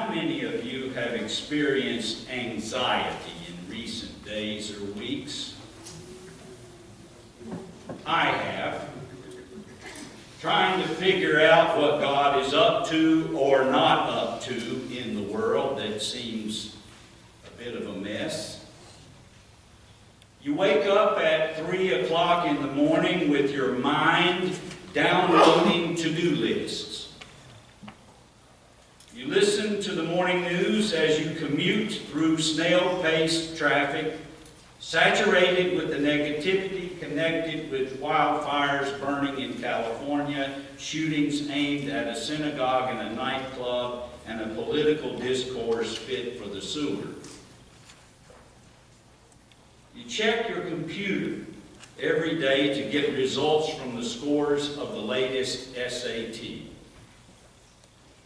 How many of you have experienced anxiety in recent days or weeks? I have. Trying to figure out what God is up to or not up to in the world that seems a bit of a mess. You wake up at 3 o'clock in the morning with your mind downloading to-do lists. You listen to the morning news as you commute through snail-paced traffic, saturated with the negativity connected with wildfires burning in California, shootings aimed at a synagogue and a nightclub, and a political discourse fit for the sewer. You check your computer every day to get results from the scores of the latest SAT.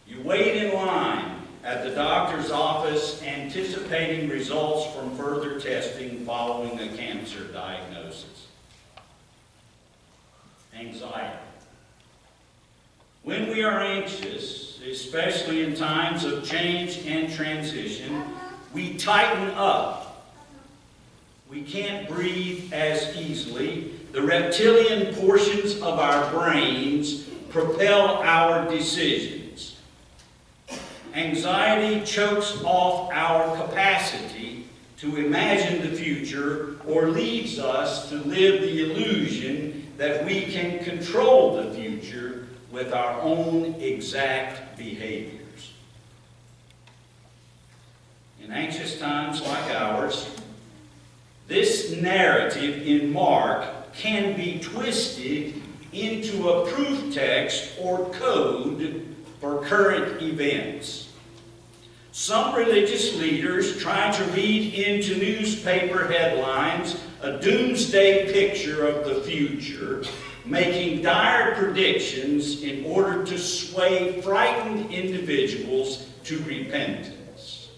You wait in line at the doctor's office anticipating results from further testing following a cancer diagnosis. Anxiety. When we are anxious, especially in times of change and transition, we tighten up. We can't breathe as easily. The reptilian portions of our brains propel our decisions. Anxiety chokes off our capacity to imagine the future or leads us to live the illusion that we can control the future with our own exact behaviors. In anxious times like ours, this narrative in Mark can be twisted into a proof text or code for current events. Some religious leaders try to read into newspaper headlines a doomsday picture of the future, making dire predictions in order to sway frightened individuals to repentance.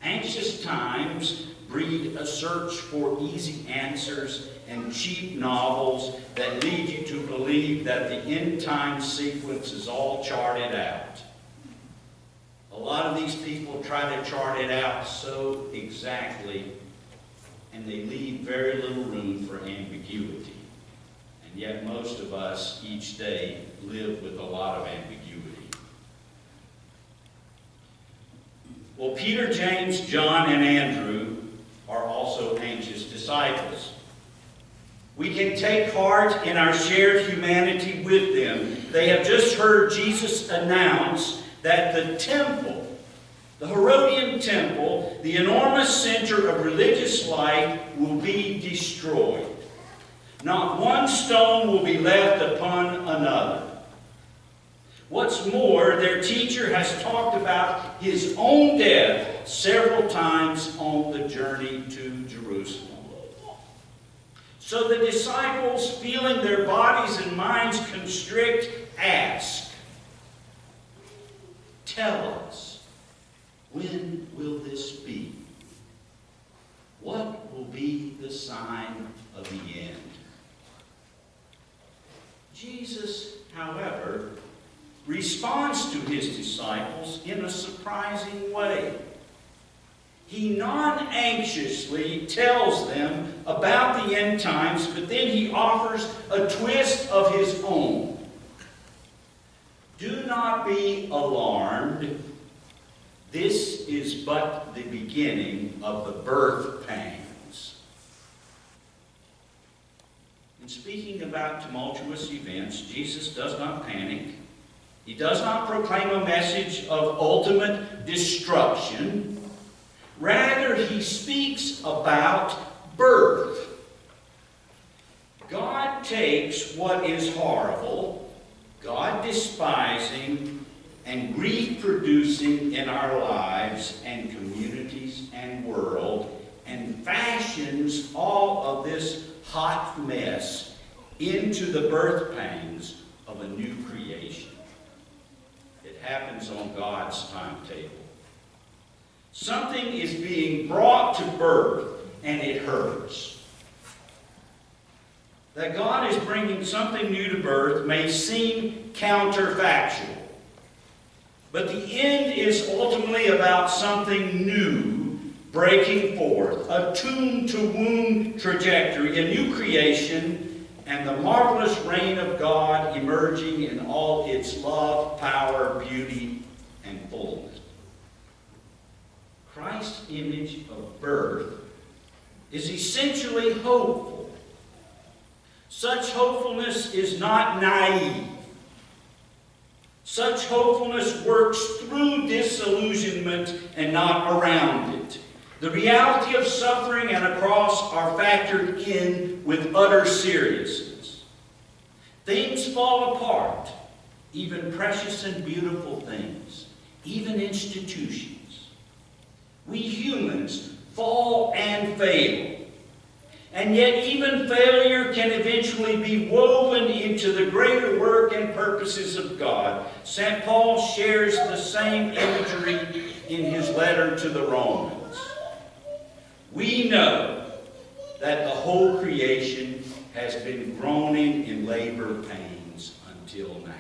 Anxious times breed a search for easy answers and cheap novels that lead you to believe that the end-time sequence is all charted out. A lot of these people try to chart it out so exactly, and they leave very little room for ambiguity. And yet most of us each day live with a lot of ambiguity. Well, Peter, James, John, and Andrew are also anxious disciples. We can take heart in our shared humanity with them. They have just heard Jesus announce that the temple, the Herodian temple, the enormous center of religious life, will be destroyed. Not one stone will be left upon another. What's more, their teacher has talked about his own death several times on the journey to Jerusalem. So the disciples, feeling their bodies and minds constrict, ask, "Tell us, when will this be? What will be the sign of the end?" Jesus, however, responds to his disciples in a surprising way. He non-anxiously tells them about the end times, but then he offers a twist of his own. "Do not be alarmed. This is but the beginning of the birth pangs." In speaking about tumultuous events, Jesus does not panic. He does not proclaim a message of ultimate destruction. Rather, he speaks about birth. God takes what is horrible, God-despising, and grief-producing in our lives and communities and world, and fashions all of this hot mess into the birth pangs of a new creation. It happens on God's timetable. Something is being brought to birth, and it hurts. That God is bringing something new to birth may seem counterfactual. But the end is ultimately about something new breaking forth, a tomb-to-womb trajectory, a new creation, and the marvelous reign of God emerging in all its love, power, beauty, and fullness. Christ's image of birth is essentially hopeful. Such hopefulness is not naive. Such hopefulness works through disillusionment and not around it. The reality of suffering and a cross are factored in with utter seriousness. Things fall apart, even precious and beautiful things, even institutions. We humans fall and fail. And yet even failure can eventually be woven into the greater work and purposes of God. St. Paul shares the same imagery in his letter to the Romans. We know that the whole creation has been groaning in labor pains until now.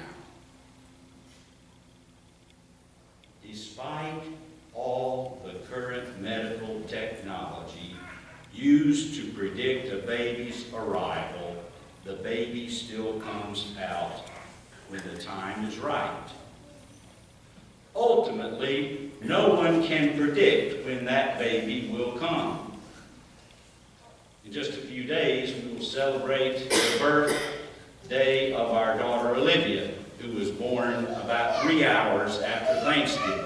Despite all the current medical technology used to predict a baby's arrival, the baby still comes out when the time is right. Ultimately, no one can predict when that baby will come. In just a few days, we will celebrate the birthday of our daughter Olivia, who was born about 3 hours after Thanksgiving.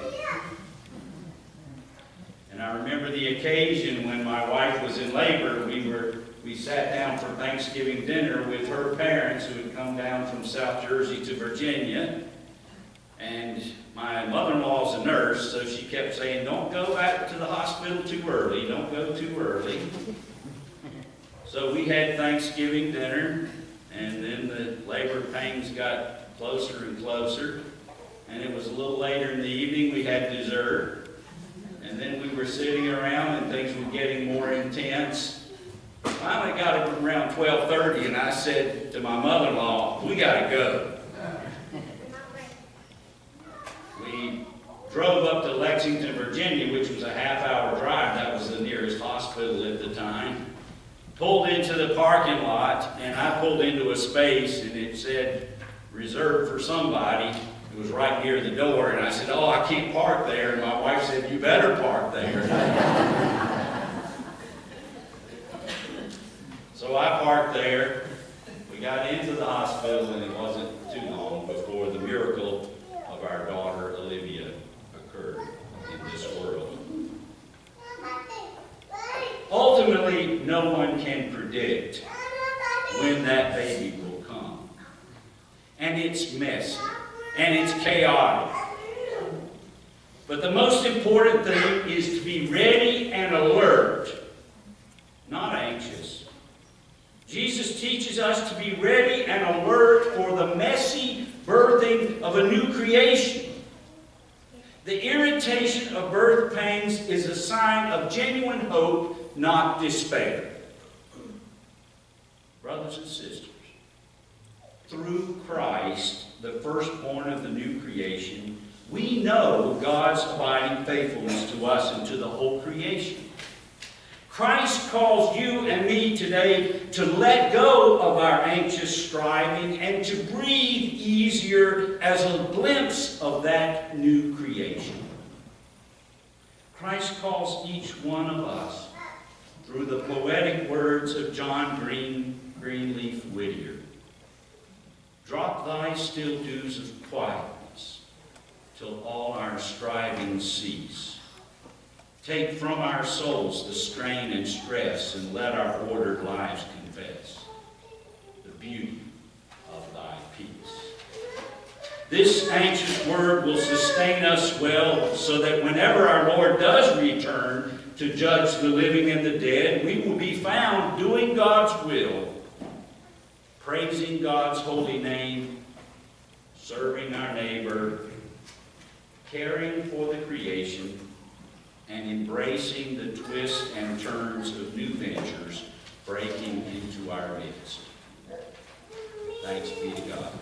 And I remember the occasion when my wife was in labor. We sat down for Thanksgiving dinner with her parents who had come down from South Jersey to Virginia. And my mother-in-law is a nurse, so she kept saying, "Don't go back to the hospital too early. Don't go too early." So we had Thanksgiving dinner, and then the labor pains got closer and closer. And it was a little later in the evening, we had dessert. And then we were sitting around and things were getting more intense. Finally got it around 12:30 and I said to my mother-in-law, "We got to go." We drove up to Lexington, Virginia, which was a half-hour drive. That was the nearest hospital at the time. Pulled into the parking lot, and I pulled into a space and it said, "Reserved for somebody." It was right near the door, and I said, "Oh, I can't park there." And my wife said, "You better park there." So I parked there. We got into the hospital, and it wasn't too long before the miracle of our daughter Olivia occurred in this world. Ultimately, no one can predict when that baby will come. And it's messy. And it's chaotic. But the most important thing is to be ready and alert, not anxious. Jesus teaches us to be ready and alert for the messy birthing of a new creation. The irritation of birth pains is a sign of genuine hope, not despair. Brothers and sisters, through Christ, the firstborn of the new creation, we know God's abiding faithfulness to us and to the whole creation. Christ calls you and me today to let go of our anxious striving and to breathe easier as a glimpse of that new creation. Christ calls each one of us through the poetic words of John Greenleaf Whittier. Drop thy still dews of quietness till all our striving cease. Take from our souls the strain and stress and let our ordered lives confess the beauty of thy peace. This anxious word will sustain us well so that whenever our Lord does return to judge the living and the dead, we will be found doing God's will, praising God's holy name, serving our neighbor, caring for the creation, and embracing the twists and turns of new ventures breaking into our midst. Thanks be to God.